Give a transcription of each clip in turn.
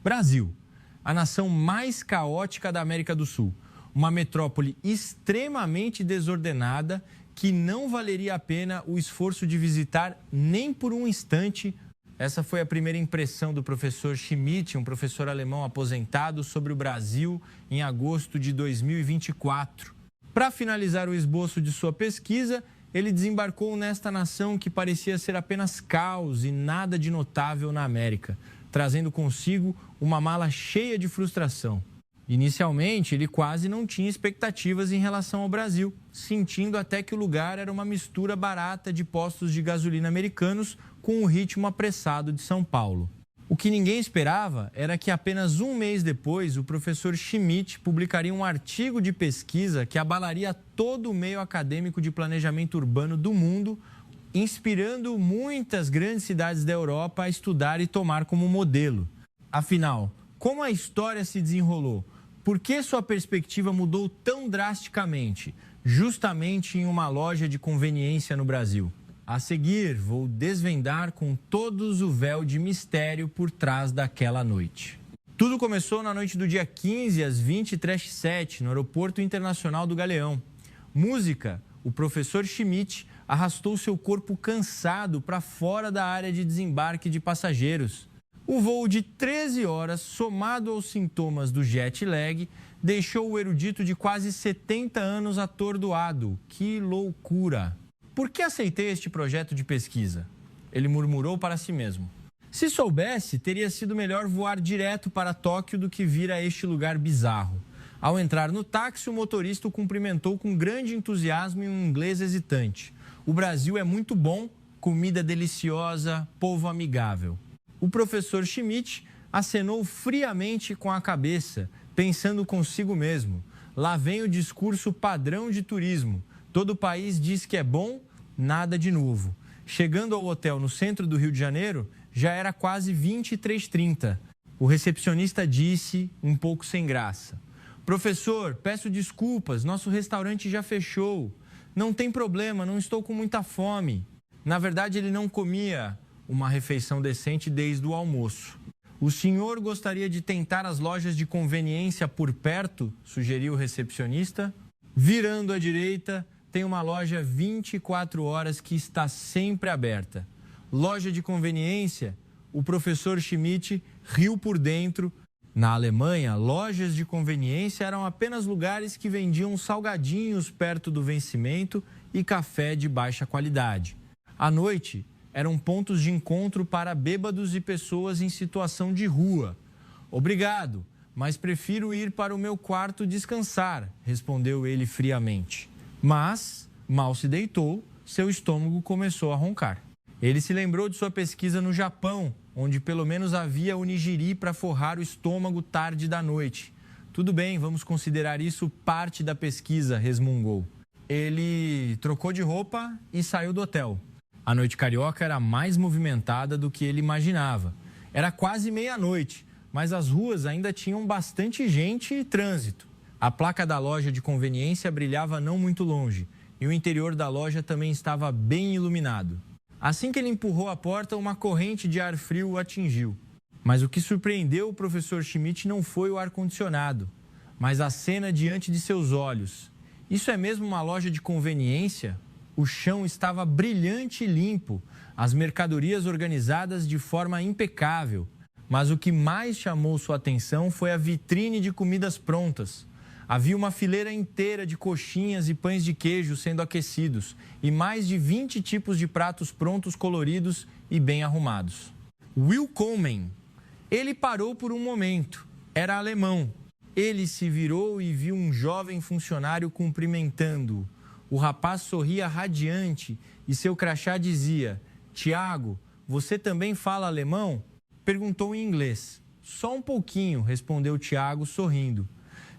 Brasil, a nação mais caótica da América do Sul. Uma metrópole extremamente desordenada que não valeria a pena o esforço de visitar nem por um instante. Essa foi a primeira impressão do professor Schmidt, um professor alemão aposentado, sobre o Brasil em agosto de 2024. Para finalizar o esboço de sua pesquisa, ele desembarcou nesta nação que parecia ser apenas caos e nada de notável na América, trazendo consigo uma mala cheia de frustração. Inicialmente, ele quase não tinha expectativas em relação ao Brasil, sentindo até que o lugar era uma mistura barata de postos de gasolina americanos com o ritmo apressado de São Paulo. O que ninguém esperava era que apenas um mês depois, o professor Schmidt publicaria um artigo de pesquisa que abalaria todo o meio acadêmico de planejamento urbano do mundo, inspirando muitas grandes cidades da Europa a estudar e tomar como modelo. Afinal, como a história se desenrolou? Por que sua perspectiva mudou tão drasticamente, justamente em uma loja de conveniência no Brasil? A seguir, vou desvendar com todos o véu de mistério por trás daquela noite. Tudo começou na noite do dia 15, às 20h07, no Aeroporto Internacional do Galeão. Música, o professor Schmidt arrastou seu corpo cansado para fora da área de desembarque de passageiros. O voo de 13 horas, somado aos sintomas do jet lag, deixou o erudito de quase 70 anos atordoado. Que loucura! Por que aceitei este projeto de pesquisa? Ele murmurou para si mesmo. Se soubesse, teria sido melhor voar direto para Tóquio do que vir a este lugar bizarro. Ao entrar no táxi, o motorista o cumprimentou com grande entusiasmo e um inglês hesitante. O Brasil é muito bom, comida deliciosa, povo amigável. O professor Schmidt acenou friamente com a cabeça, pensando consigo mesmo. Lá vem o discurso padrão de turismo. Todo país diz que é bom, nada de novo. Chegando ao hotel no centro do Rio de Janeiro, já era quase 23h30. O recepcionista disse, um pouco sem graça: professor, peço desculpas, nosso restaurante já fechou. Não tem problema, não estou com muita fome. Na verdade, ele não comia uma refeição decente desde o almoço. O senhor gostaria de tentar as lojas de conveniência por perto? Sugeriu o recepcionista. Virando à direita, tem uma loja 24 horas que está sempre aberta. Loja de conveniência? O professor Schmidt riu por dentro. Na Alemanha, lojas de conveniência eram apenas lugares que vendiam salgadinhos perto do vencimento e café de baixa qualidade. À noite, eram pontos de encontro para bêbados e pessoas em situação de rua. Obrigado, mas prefiro ir para o meu quarto descansar, respondeu ele friamente. Mas, mal se deitou, seu estômago começou a roncar. Ele se lembrou de sua pesquisa no Japão, onde pelo menos havia o nigiri para forrar o estômago tarde da noite. Tudo bem, vamos considerar isso parte da pesquisa, resmungou. Ele trocou de roupa e saiu do hotel. A noite carioca era mais movimentada do que ele imaginava. Era quase meia-noite, mas as ruas ainda tinham bastante gente e trânsito. A placa da loja de conveniência brilhava não muito longe e o interior da loja também estava bem iluminado. Assim que ele empurrou a porta, uma corrente de ar frio o atingiu. Mas o que surpreendeu o professor Schmidt não foi o ar-condicionado, mas a cena diante de seus olhos. Isso é mesmo uma loja de conveniência? O chão estava brilhante e limpo, as mercadorias organizadas de forma impecável. Mas o que mais chamou sua atenção foi a vitrine de comidas prontas. Havia uma fileira inteira de coxinhas e pães de queijo sendo aquecidos e mais de 20 tipos de pratos prontos, coloridos e bem arrumados. Willkommen! Ele parou por um momento. Era alemão. Ele se virou e viu um jovem funcionário cumprimentando-o. O rapaz sorria radiante e seu crachá dizia: Tiago, você também fala alemão? Perguntou em inglês. Só um pouquinho, respondeu Tiago sorrindo.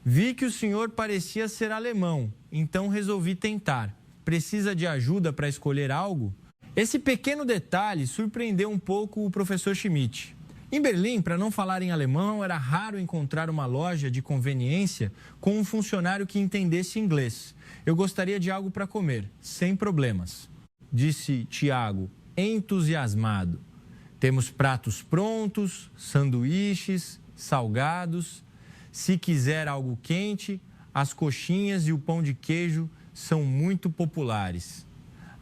Vi que o senhor parecia ser alemão, então resolvi tentar. Precisa de ajuda para escolher algo? Esse pequeno detalhe surpreendeu um pouco o professor Schmidt. Em Berlim, para não falar em alemão, era raro encontrar uma loja de conveniência com um funcionário que entendesse inglês. Eu gostaria de algo para comer, sem problemas, disse Tiago, entusiasmado. Temos pratos prontos, sanduíches, salgados. Se quiser algo quente, as coxinhas e o pão de queijo são muito populares.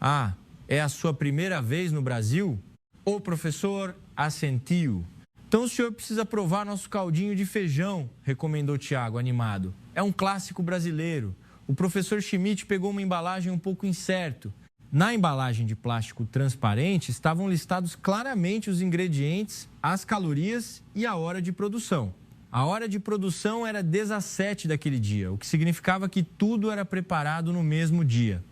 Ah, é a sua primeira vez no Brasil? O professor assentiu. Então o senhor precisa provar nosso caldinho de feijão, recomendou Tiago, animado. É um clássico brasileiro. O professor Schmidt pegou uma embalagem um pouco incerto. Na embalagem de plástico transparente estavam listados claramente os ingredientes, as calorias e a hora de produção. A hora de produção era 17 daquele dia, o que significava que tudo era preparado no mesmo dia.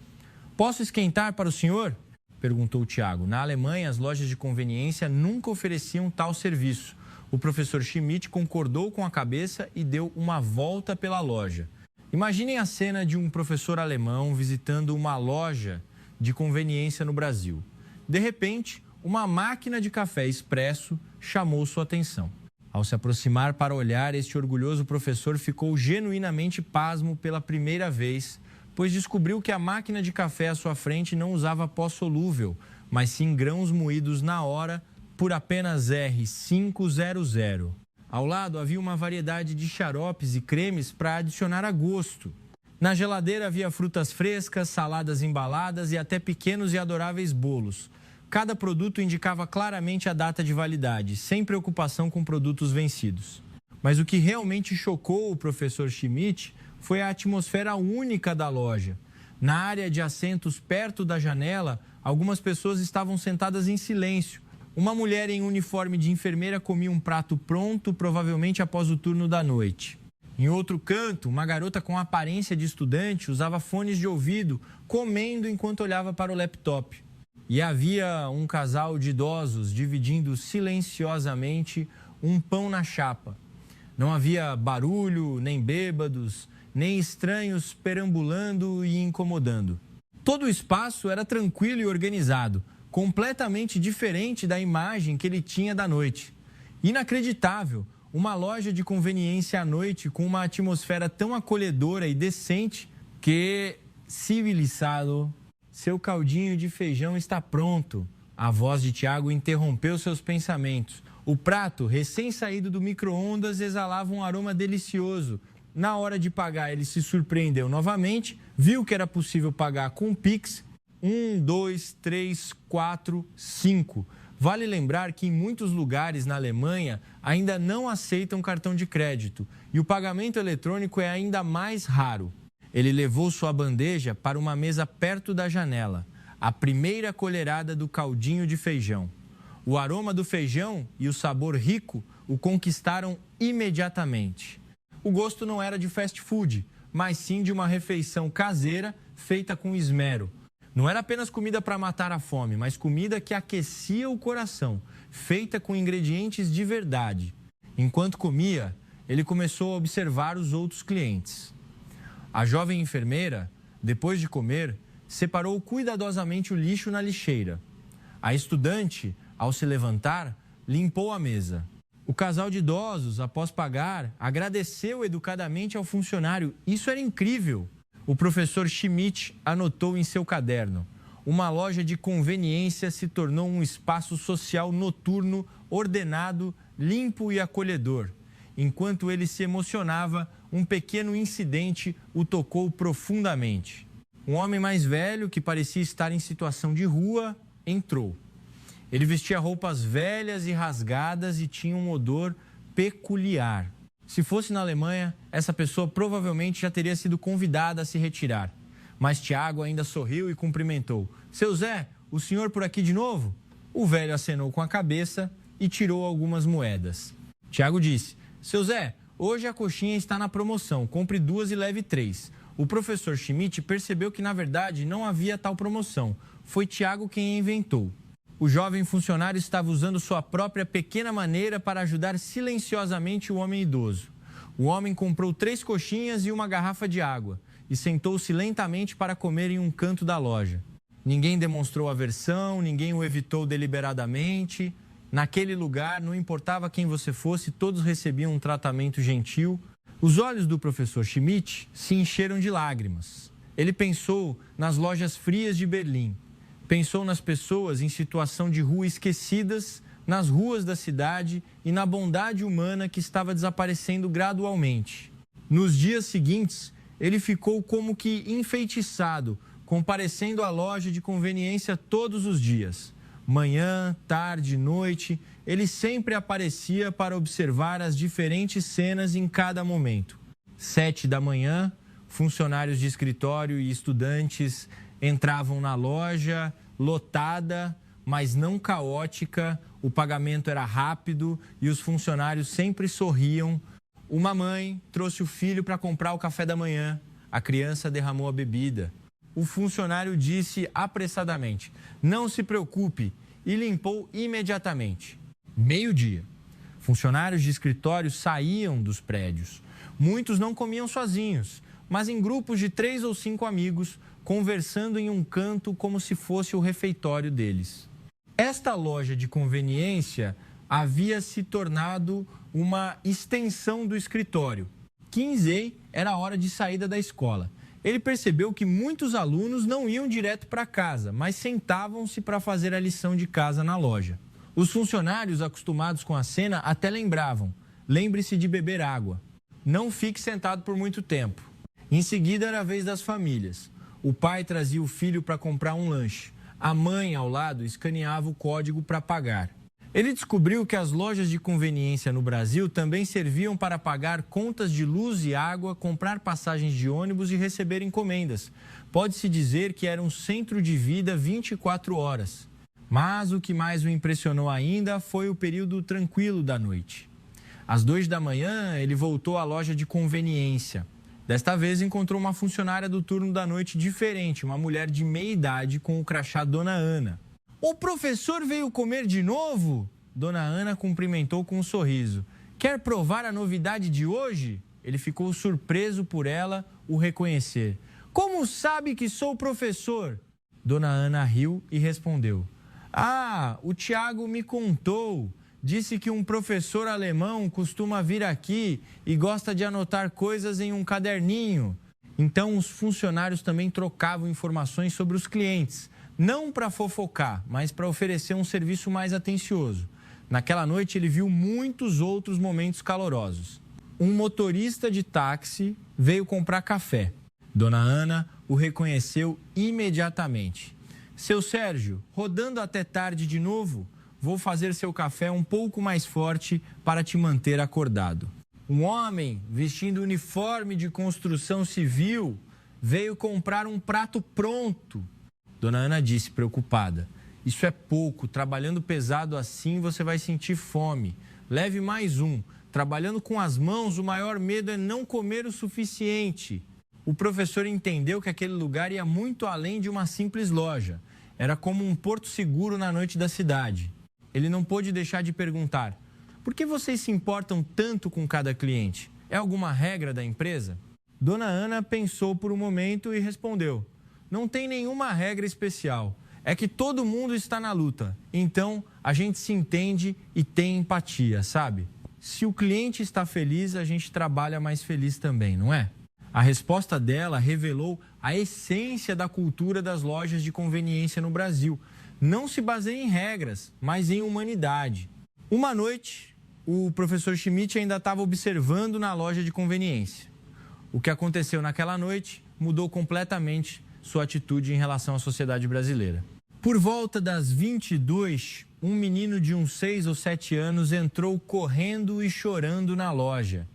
Posso esquentar para o senhor? Perguntou Tiago. Na Alemanha, as lojas de conveniência nunca ofereciam tal serviço. O professor Schmidt concordou com a cabeça e deu uma volta pela loja. Imaginem a cena de um professor alemão visitando uma loja de conveniência no Brasil. De repente, uma máquina de café expresso chamou sua atenção. Ao se aproximar para olhar, este orgulhoso professor ficou genuinamente pasmo pela primeira vez, pois descobriu que a máquina de café à sua frente não usava pó solúvel, mas sim grãos moídos na hora por apenas R$ 500. Ao lado havia uma variedade de xaropes e cremes para adicionar a gosto. Na geladeira havia frutas frescas, saladas embaladas e até pequenos e adoráveis bolos. Cada produto indicava claramente a data de validade, sem preocupação com produtos vencidos. Mas o que realmente chocou o professor Schmidt foi a atmosfera única da loja. Na área de assentos perto da janela, algumas pessoas estavam sentadas em silêncio. Uma mulher em uniforme de enfermeira comia um prato pronto, provavelmente após o turno da noite. Em outro canto, uma garota com aparência de estudante usava fones de ouvido, comendo enquanto olhava para o laptop. E havia um casal de idosos dividindo silenciosamente um pão na chapa. Não havia barulho, nem bêbados, nem estranhos perambulando e incomodando. Todo o espaço era tranquilo e organizado, completamente diferente da imagem que ele tinha da noite. Inacreditável, uma loja de conveniência à noite com uma atmosfera tão acolhedora e decente que, civilizado, seu caldinho de feijão está pronto. A voz de Tiago interrompeu seus pensamentos. O prato, recém-saído do micro-ondas, exalava um aroma delicioso. Na hora de pagar, ele se surpreendeu novamente, viu que era possível pagar com Pix. 1, 2, 3, 4, 5. Vale lembrar que em muitos lugares na Alemanha ainda não aceitam cartão de crédito e o pagamento eletrônico é ainda mais raro. Ele levou sua bandeja para uma mesa perto da janela, a primeira colherada do caldinho de feijão. O aroma do feijão e o sabor rico o conquistaram imediatamente. O gosto não era de fast food, mas sim de uma refeição caseira feita com esmero. Não era apenas comida para matar a fome, mas comida que aquecia o coração, feita com ingredientes de verdade. Enquanto comia, ele começou a observar os outros clientes. A jovem enfermeira, depois de comer, separou cuidadosamente o lixo na lixeira. A estudante, ao se levantar, limpou a mesa. O casal de idosos, após pagar, agradeceu educadamente ao funcionário. Isso era incrível! O professor Schmidt anotou em seu caderno. Uma loja de conveniência se tornou um espaço social noturno, ordenado, limpo e acolhedor. Enquanto ele se emocionava, um pequeno incidente o tocou profundamente. Um homem mais velho, que parecia estar em situação de rua, entrou. Ele vestia roupas velhas e rasgadas e tinha um odor peculiar. Se fosse na Alemanha, essa pessoa provavelmente já teria sido convidada a se retirar. Mas Tiago ainda sorriu e cumprimentou. Seu Zé, o senhor por aqui de novo? O velho acenou com a cabeça e tirou algumas moedas. Tiago disse, seu Zé, hoje a coxinha está na promoção, compre 2 e leve 3. O professor Schmidt percebeu que na verdade não havia tal promoção. Foi Tiago quem a inventou. O jovem funcionário estava usando sua própria pequena maneira para ajudar silenciosamente o homem idoso. O homem comprou 3 coxinhas e uma garrafa de água e sentou-se lentamente para comer em um canto da loja. Ninguém demonstrou aversão, ninguém o evitou deliberadamente. Naquele lugar, não importava quem você fosse, todos recebiam um tratamento gentil. Os olhos do professor Schmidt se encheram de lágrimas. Ele pensou nas lojas frias de Berlim. Pensou nas pessoas em situação de rua esquecidas nas ruas da cidade e na bondade humana que estava desaparecendo gradualmente. Nos dias seguintes, ele ficou como que enfeitiçado, comparecendo à loja de conveniência todos os dias. Manhã, tarde, noite, ele sempre aparecia para observar as diferentes cenas em cada momento. 7 da manhã, funcionários de escritório e estudantes entravam na loja, lotada, mas não caótica, o pagamento era rápido e os funcionários sempre sorriam. Uma mãe trouxe o filho para comprar o café da manhã. A criança derramou a bebida. O funcionário disse apressadamente: "Não se preocupe", e limpou imediatamente. 12:00. Funcionários de escritório saíam dos prédios. Muitos não comiam sozinhos, mas em grupos de 3 ou 5 amigos, conversando em um canto como se fosse o refeitório deles. Esta loja de conveniência havia se tornado uma extensão do escritório. Kinsey era a hora de saída da escola. Ele percebeu que muitos alunos não iam direto para casa, mas sentavam-se para fazer a lição de casa na loja. Os funcionários acostumados com a cena até lembravam: lembre-se de beber água. Não fique sentado por muito tempo. Em seguida era a vez das famílias. O pai trazia o filho para comprar um lanche. A mãe, ao lado, escaneava o código para pagar. Ele descobriu que as lojas de conveniência no Brasil também serviam para pagar contas de luz e água, comprar passagens de ônibus e receber encomendas. Pode-se dizer que era um centro de vida 24 horas. Mas o que mais o impressionou ainda foi o período tranquilo da noite. Às 2 da manhã, ele voltou à loja de conveniência. Desta vez, encontrou uma funcionária do turno da noite diferente, uma mulher de meia idade com o crachá Dona Ana. "O professor veio comer de novo?" Dona Ana cumprimentou com um sorriso. "Quer provar a novidade de hoje?" Ele ficou surpreso por ela o reconhecer. "Como sabe que sou professor?" Dona Ana riu e respondeu: "Ah, o Tiago me contou. Disse que um professor alemão costuma vir aqui e gosta de anotar coisas em um caderninho." Então, os funcionários também trocavam informações sobre os clientes. Não para fofocar, mas para oferecer um serviço mais atencioso. Naquela noite, ele viu muitos outros momentos calorosos. Um motorista de táxi veio comprar café. Dona Ana o reconheceu imediatamente. "Seu Sérgio, rodando até tarde de novo? Vou fazer seu café um pouco mais forte para te manter acordado." Um homem vestindo uniforme de construção civil veio comprar um prato pronto. Dona Ana disse, preocupada: "Isso é pouco, trabalhando pesado assim você vai sentir fome. Leve mais um. Trabalhando com as mãos, o maior medo é não comer o suficiente." O professor entendeu que aquele lugar ia muito além de uma simples loja. Era como um porto seguro na noite da cidade. Ele não pôde deixar de perguntar: "Por que vocês se importam tanto com cada cliente? É alguma regra da empresa?" Dona Ana pensou por um momento e respondeu: "Não tem nenhuma regra especial. É que todo mundo está na luta. Então, a gente se entende e tem empatia, sabe? Se o cliente está feliz, a gente trabalha mais feliz também, não é?" A resposta dela revelou a essência da cultura das lojas de conveniência no Brasil. Não se baseia em regras, mas em humanidade. Uma noite, o professor Schmidt ainda estava observando na loja de conveniência. O que aconteceu naquela noite mudou completamente sua atitude em relação à sociedade brasileira. Por volta das 22, um menino de uns 6 ou 7 anos entrou correndo e chorando na loja.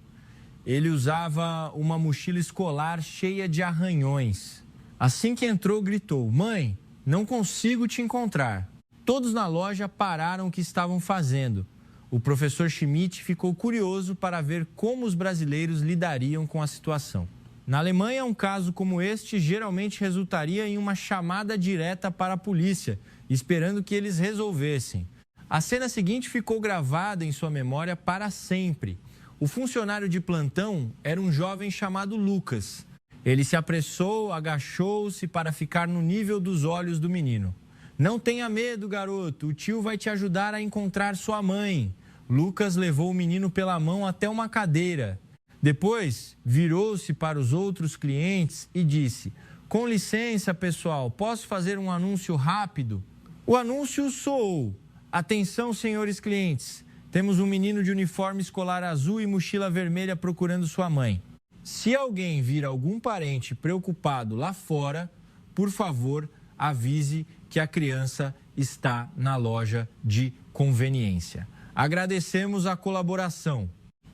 Ele usava uma mochila escolar cheia de arranhões. Assim que entrou, gritou: "Mãe, não consigo te encontrar." Todos na loja pararam o que estavam fazendo. O professor Schmidt ficou curioso para ver como os brasileiros lidariam com a situação. Na Alemanha, um caso como este geralmente resultaria em uma chamada direta para a polícia, esperando que eles resolvessem. A cena seguinte ficou gravada em sua memória para sempre. O funcionário de plantão era um jovem chamado Lucas. Ele se apressou, agachou-se para ficar no nível dos olhos do menino. "Não tenha medo, garoto. O tio vai te ajudar a encontrar sua mãe." Lucas levou o menino pela mão até uma cadeira. Depois, virou-se para os outros clientes e disse: "Com licença, pessoal, posso fazer um anúncio rápido?" O anúncio soou. Atenção, senhores clientes. Temos um menino de uniforme escolar azul e mochila vermelha procurando sua mãe. Se alguém vir algum parente preocupado lá fora, por favor, avise que a criança está na loja de conveniência. Agradecemos a colaboração.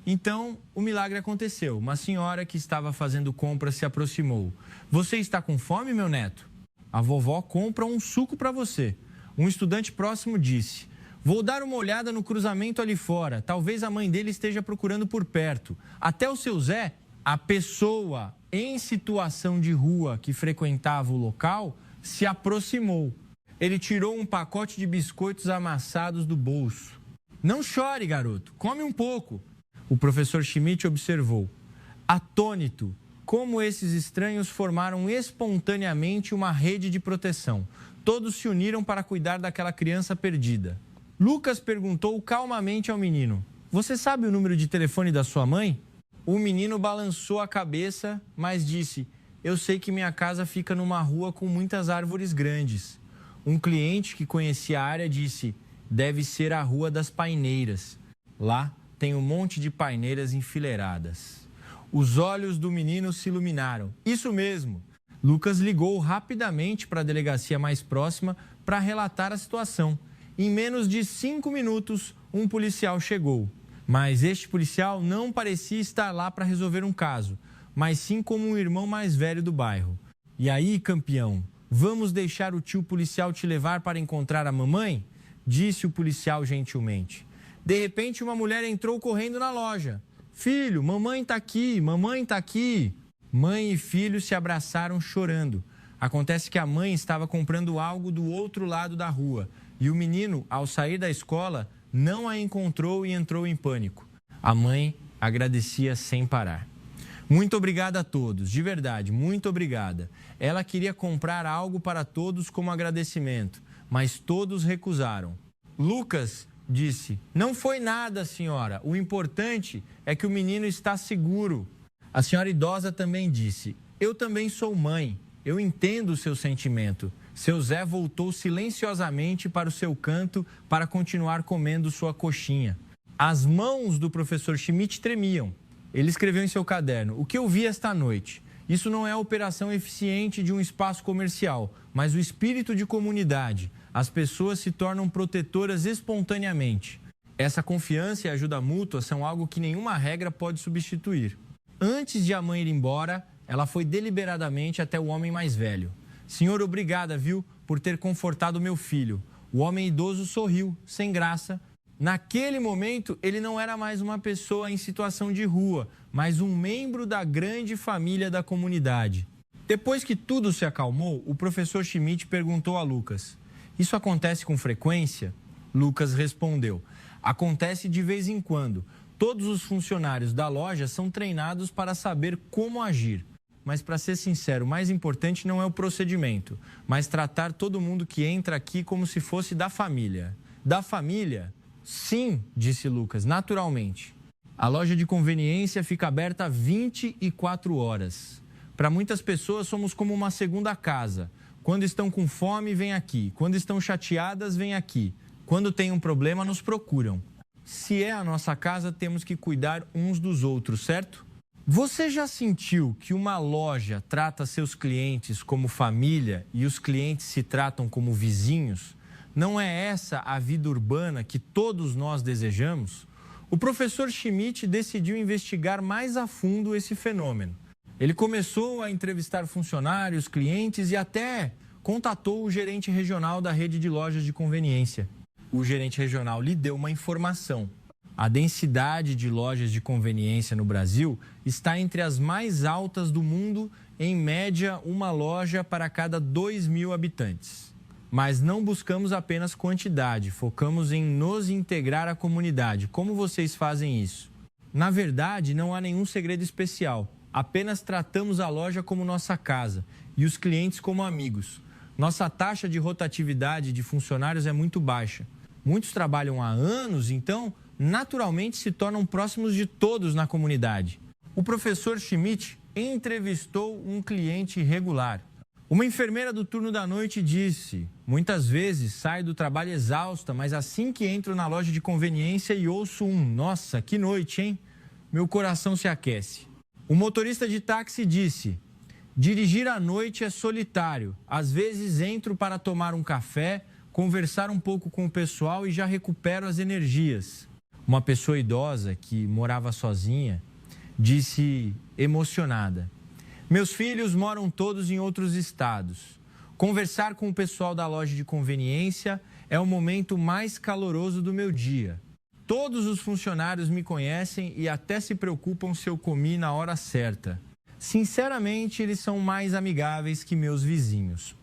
Então, o milagre aconteceu. Uma senhora que estava fazendo compras se aproximou. Você está com fome, meu neto? A vovó compra um suco para você. Um estudante próximo disse: vou dar uma olhada no cruzamento ali fora. Talvez a mãe dele esteja procurando por perto. Até o seu Zé, a pessoa em situação de rua que frequentava o local, se aproximou. Ele tirou um pacote de biscoitos amassados do bolso. Não chore, garoto. Come um pouco. O professor Schmidt observou. Atônito, como esses estranhos formaram espontaneamente uma rede de proteção. Todos se uniram para cuidar daquela criança perdida. Lucas perguntou calmamente ao menino: você sabe o número de telefone da sua mãe? O menino balançou a cabeça, mas disse: eu sei que minha casa fica numa rua com muitas árvores grandes. Um cliente que conhecia a área disse: deve ser a Rua das Paineiras. Lá tem um monte de paineiras enfileiradas. Os olhos do menino se iluminaram. Isso mesmo. Lucas ligou rapidamente para a delegacia mais próxima para relatar a situação. Em menos de 5 minutos, um policial chegou. Mas este policial não parecia estar lá para resolver um caso, mas sim como um irmão mais velho do bairro. E aí, campeão, vamos deixar o tio policial te levar para encontrar a mamãe? Disse o policial gentilmente. De repente, uma mulher entrou correndo na loja. Filho, mamãe está aqui, mamãe está aqui. Mãe e filho se abraçaram chorando. Acontece que a mãe estava comprando algo do outro lado da rua. E o menino, ao sair da escola, não a encontrou e entrou em pânico. A mãe agradecia sem parar. Muito obrigada a todos, de verdade, muito obrigada. Ela queria comprar algo para todos como agradecimento, mas todos recusaram. Lucas disse: não foi nada, senhora. O importante é que o menino está seguro. A senhora idosa também disse: eu também sou mãe. Eu entendo o seu sentimento. Seu Zé voltou silenciosamente para o seu canto para continuar comendo sua coxinha. As mãos do professor Schmidt tremiam. Ele escreveu em seu caderno: o que eu vi esta noite? Isso não é a operação eficiente de um espaço comercial, mas o espírito de comunidade. As pessoas se tornam protetoras espontaneamente. Essa confiança e ajuda mútua são algo que nenhuma regra pode substituir. Antes de a mãe ir embora, ela foi deliberadamente até o homem mais velho. Senhor, obrigada, viu, por ter confortado meu filho. O homem idoso sorriu, sem graça. Naquele momento, ele não era mais uma pessoa em situação de rua, mas um membro da grande família da comunidade. Depois que tudo se acalmou, o professor Schmidt perguntou a Lucas: isso acontece com frequência? Lucas respondeu: acontece de vez em quando. Todos os funcionários da loja são treinados para saber como agir. Mas, para ser sincero, o mais importante não é o procedimento, mas tratar todo mundo que entra aqui como se fosse da família. Da família? Sim, disse Lucas, naturalmente. A loja de conveniência fica aberta 24 horas. Para muitas pessoas, somos como uma segunda casa. Quando estão com fome, vêm aqui. Quando estão chateadas, vêm aqui. Quando tem um problema, nos procuram. Se é a nossa casa, temos que cuidar uns dos outros, certo? Você já sentiu que uma loja trata seus clientes como família e os clientes se tratam como vizinhos? Não é essa a vida urbana que todos nós desejamos? O professor Schmidt decidiu investigar mais a fundo esse fenômeno. Ele começou a entrevistar funcionários, clientes e até contatou o gerente regional da rede de lojas de conveniência. O gerente regional lhe deu uma informação. A densidade de lojas de conveniência no Brasil está entre as mais altas do mundo, em média, uma loja para cada 2.000 habitantes. Mas não buscamos apenas quantidade, focamos em nos integrar à comunidade. Como vocês fazem isso? Na verdade, não há nenhum segredo especial. Apenas tratamos a loja como nossa casa e os clientes como amigos. Nossa taxa de rotatividade de funcionários é muito baixa. Muitos trabalham há anos, então naturalmente se tornam próximos de todos na comunidade. O professor Schmidt entrevistou um cliente regular. Uma enfermeira do turno da noite disse: muitas vezes saio do trabalho exausta, mas assim que entro na loja de conveniência e ouço nossa, que noite, hein? Meu coração se aquece. O motorista de táxi disse: dirigir à noite é solitário. Às vezes entro para tomar um café, conversar um pouco com o pessoal e já recupero as energias. Uma pessoa idosa que morava sozinha disse emocionada: meus filhos moram todos em outros estados. Conversar com o pessoal da loja de conveniência é o momento mais caloroso do meu dia. Todos os funcionários me conhecem e até se preocupam se eu comi na hora certa. Sinceramente, eles são mais amigáveis que meus vizinhos.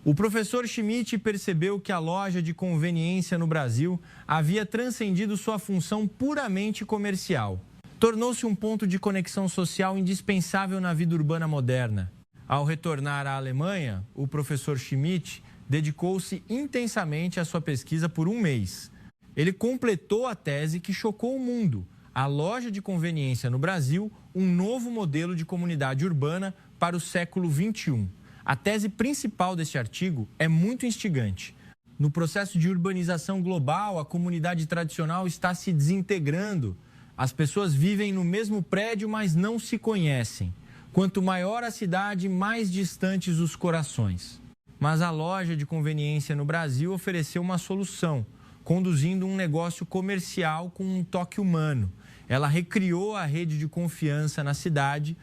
O professor Schmidt percebeu que a loja de conveniência no Brasil havia transcendido sua função puramente comercial. Tornou-se um ponto de conexão social indispensável na vida urbana moderna. Ao retornar à Alemanha, o professor Schmidt dedicou-se intensamente à sua pesquisa por um mês. Ele completou a tese que chocou o mundo: a loja de conveniência no Brasil, um novo modelo de comunidade urbana para o século XXI. A tese principal deste artigo é muito instigante. No processo de urbanização global, a comunidade tradicional está se desintegrando. As pessoas vivem no mesmo prédio, mas não se conhecem. Quanto maior a cidade, mais distantes os corações. Mas a loja de conveniência no Brasil ofereceu uma solução, conduzindo um negócio comercial com um toque humano. Ela recriou a rede de confiança na cidade.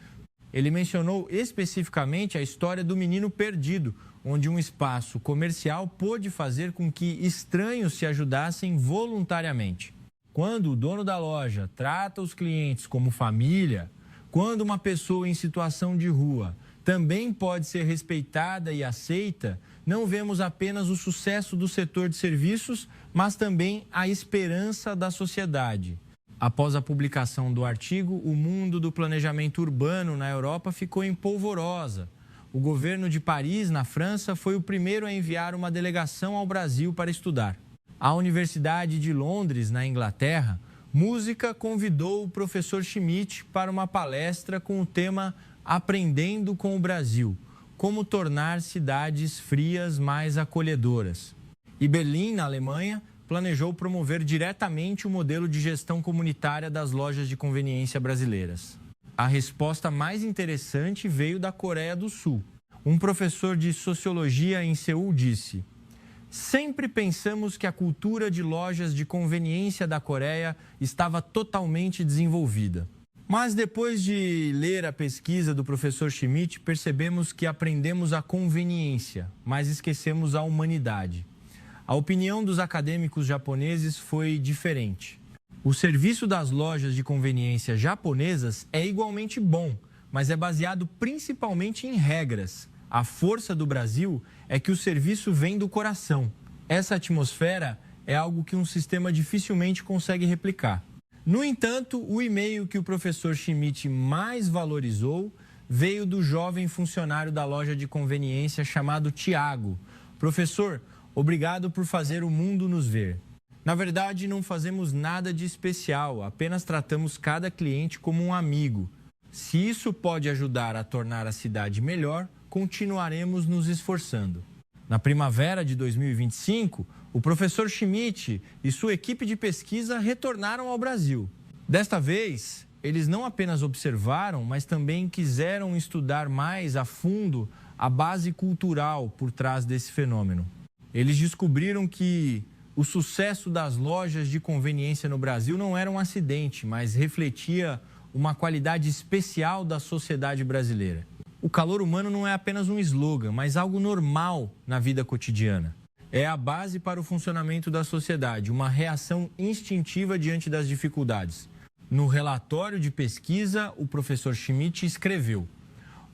Ele mencionou especificamente a história do menino perdido, onde um espaço comercial pôde fazer com que estranhos se ajudassem voluntariamente. Quando o dono da loja trata os clientes como família, quando uma pessoa em situação de rua também pode ser respeitada e aceita, não vemos apenas o sucesso do setor de serviços, mas também a esperança da sociedade. Após a publicação do artigo, o mundo do planejamento urbano na Europa ficou em polvorosa. O governo de Paris, na França, foi o primeiro a enviar uma delegação ao Brasil para estudar. A Universidade de Londres, na Inglaterra, Música convidou o professor Schmidt para uma palestra com o tema Aprendendo com o Brasil, como tornar cidades frias mais acolhedoras. E Berlim, na Alemanha, planejou promover diretamente o modelo de gestão comunitária das lojas de conveniência brasileiras. A resposta mais interessante veio da Coreia do Sul. Um professor de sociologia em Seul disse: sempre pensamos que a cultura de lojas de conveniência da Coreia estava totalmente desenvolvida. Mas depois de ler a pesquisa do professor Schmidt, percebemos que aprendemos a conveniência, mas esquecemos a humanidade. A opinião dos acadêmicos japoneses foi diferente. O serviço das lojas de conveniência japonesas é igualmente bom, mas é baseado principalmente em regras. A força do Brasil é que o serviço vem do coração. Essa atmosfera é algo que um sistema dificilmente consegue replicar. No entanto, o e-mail que o professor Schmidt mais valorizou veio do jovem funcionário da loja de conveniência chamado Tiago. Professor, obrigado por fazer o mundo nos ver. Na verdade, não fazemos nada de especial, apenas tratamos cada cliente como um amigo. Se isso pode ajudar a tornar a cidade melhor, continuaremos nos esforçando. Na primavera de 2025, o professor Schmidt e sua equipe de pesquisa retornaram ao Brasil. Desta vez, eles não apenas observaram, mas também quiseram estudar mais a fundo a base cultural por trás desse fenômeno. Eles descobriram que o sucesso das lojas de conveniência no Brasil não era um acidente, mas refletia uma qualidade especial da sociedade brasileira. O calor humano não é apenas um slogan, mas algo normal na vida cotidiana. É a base para o funcionamento da sociedade, uma reação instintiva diante das dificuldades. No relatório de pesquisa, o professor Schmidt escreveu: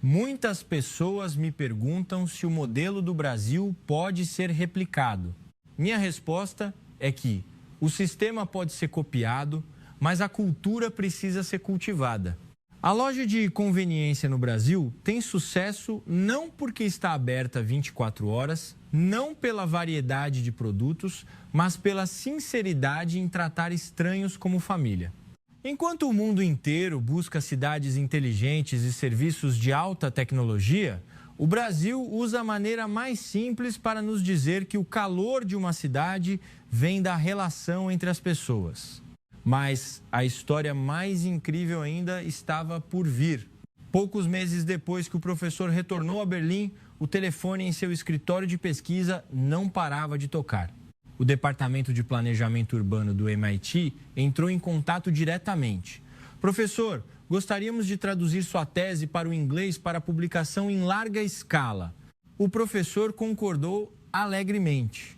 muitas pessoas me perguntam se o modelo do Brasil pode ser replicado. Minha resposta é que o sistema pode ser copiado, mas a cultura precisa ser cultivada. A loja de conveniência no Brasil tem sucesso não porque está aberta 24 horas, não pela variedade de produtos, mas pela sinceridade em tratar estranhos como família. Enquanto o mundo inteiro busca cidades inteligentes e serviços de alta tecnologia, O Brasil usa a maneira mais simples para nos dizer que o calor de uma cidade vem da relação entre as pessoas. Mas a história mais incrível ainda estava por vir. Poucos meses depois que o professor retornou a Berlim, o telefone em seu escritório de pesquisa não parava de tocar. O Departamento de Planejamento Urbano do MIT entrou em contato diretamente. Professor, gostaríamos de traduzir sua tese para o inglês para publicação em larga escala. O professor concordou alegremente,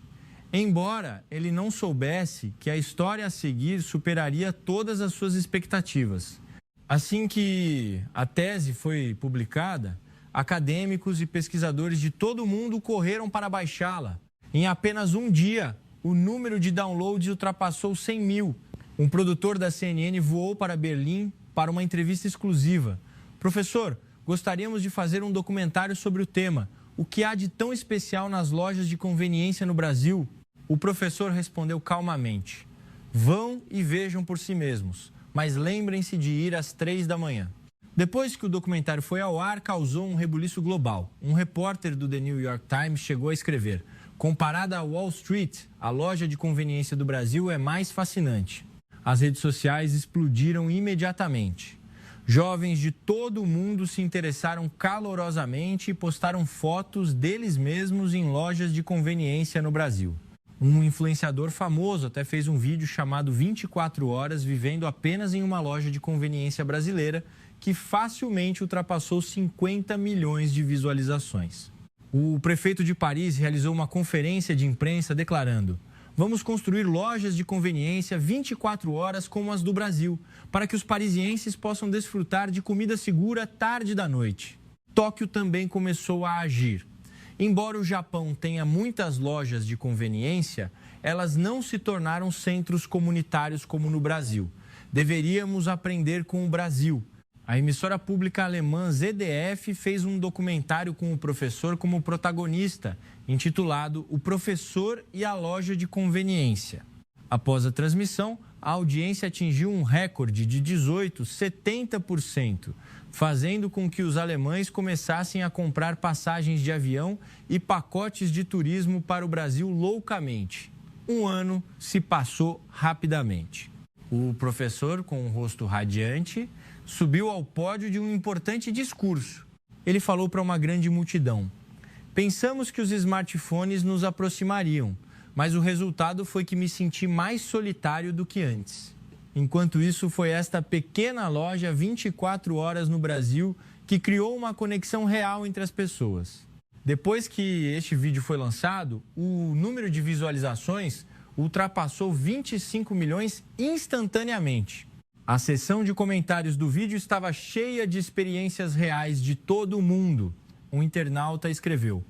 embora ele não soubesse que a história a seguir superaria todas as suas expectativas. Assim que a tese foi publicada, acadêmicos e pesquisadores de todo o mundo correram para baixá-la. Em apenas um dia, o número de downloads ultrapassou 100 mil. Um produtor da CNN voou para Berlim para uma entrevista exclusiva. Professor, gostaríamos de fazer um documentário sobre o tema. O que há de tão especial nas lojas de conveniência no Brasil? O professor respondeu calmamente. Vão e vejam por si mesmos, mas lembrem-se de ir às 3 da manhã. Depois que o documentário foi ao ar, causou um rebuliço global. Um repórter do The New York Times chegou a escrever: comparada a Wall Street, a loja de conveniência do Brasil é mais fascinante. As redes sociais explodiram imediatamente. Jovens de todo o mundo se interessaram calorosamente e postaram fotos deles mesmos em lojas de conveniência no Brasil. Um influenciador famoso até fez um vídeo chamado 24 horas vivendo apenas em uma loja de conveniência brasileira, que facilmente ultrapassou 50 milhões de visualizações. O prefeito de Paris realizou uma conferência de imprensa declarando: vamos construir lojas de conveniência 24 horas como as do Brasil, para que os parisienses possam desfrutar de comida segura tarde da noite. Tóquio também começou a agir. Embora o Japão tenha muitas lojas de conveniência, elas não se tornaram centros comunitários como no Brasil. Deveríamos aprender com o Brasil. A emissora pública alemã ZDF fez um documentário com o professor como protagonista, intitulado O Professor e a Loja de Conveniência. Após a transmissão, a audiência atingiu um recorde de 70%, fazendo com que os alemães começassem a comprar passagens de avião e pacotes de turismo para o Brasil loucamente. Um ano se passou rapidamente. O professor, com o rosto radiante, subiu ao pódio de um importante discurso. Ele falou para uma grande multidão: pensamos que os smartphones nos aproximariam, mas o resultado foi que me senti mais solitário do que antes. Enquanto isso, foi esta pequena loja 24 horas no Brasil que criou uma conexão real entre as pessoas. Depois que este vídeo foi lançado, o número de visualizações ultrapassou 25 milhões instantaneamente. A seção de comentários do vídeo estava cheia de experiências reais de todo o mundo. Um internauta escreveu: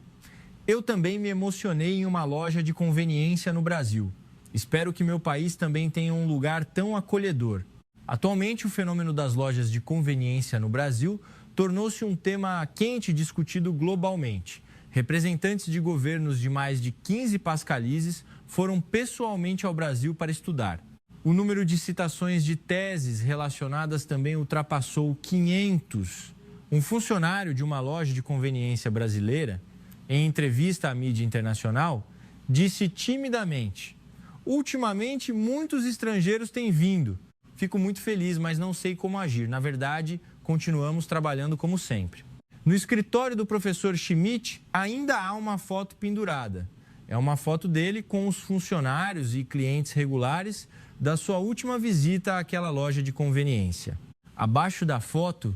eu também me emocionei em uma loja de conveniência no Brasil. Espero que meu país também tenha um lugar tão acolhedor. Atualmente, o fenômeno das lojas de conveniência no Brasil tornou-se um tema quente discutido globalmente. Representantes de governos de mais de 15 países foram pessoalmente ao Brasil para estudar. O número de citações de teses relacionadas também ultrapassou 500. Um funcionário de uma loja de conveniência brasileira, em entrevista à mídia internacional, disse timidamente: ultimamente, muitos estrangeiros têm vindo. Fico muito feliz, mas não sei como agir. Na verdade, continuamos trabalhando como sempre. No escritório do professor Schmidt, ainda há uma foto pendurada. É uma foto dele com os funcionários e clientes regulares da sua última visita àquela loja de conveniência. Abaixo da foto,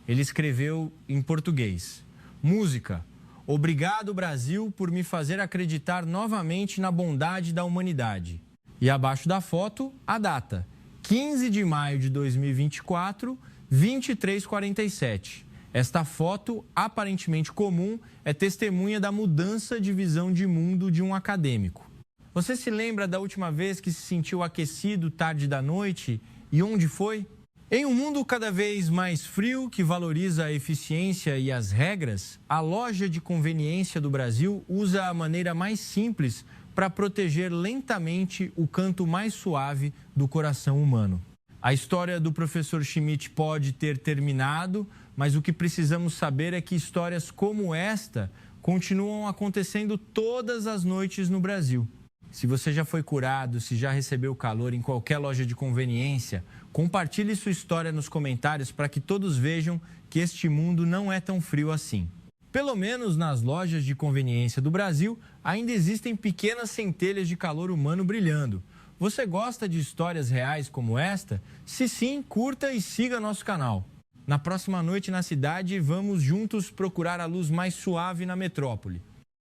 ele escreveu em português: música. Obrigado, Brasil, por me fazer acreditar novamente na bondade da humanidade. E abaixo da foto, a data: 15 de maio de 2024, 23h47. Esta foto, aparentemente comum, é testemunha da mudança de visão de mundo de um acadêmico. Você se lembra da última vez que se sentiu aquecido tarde da noite e onde foi? Em um mundo cada vez mais frio, que valoriza a eficiência e as regras, a loja de conveniência do Brasil usa a maneira mais simples para proteger lentamente o canto mais suave do coração humano. A história do professor Schmidt pode ter terminado, mas o que precisamos saber é que histórias como esta continuam acontecendo todas as noites no Brasil. Se você já foi curado, se já recebeu calor em qualquer loja de conveniência, compartilhe sua história nos comentários para que todos vejam que este mundo não é tão frio assim. Pelo menos nas lojas de conveniência do Brasil, ainda existem pequenas centelhas de calor humano brilhando. Você gosta de histórias reais como esta? Se sim, curta e siga nosso canal. Na próxima noite na cidade, vamos juntos procurar a luz mais suave na metrópole.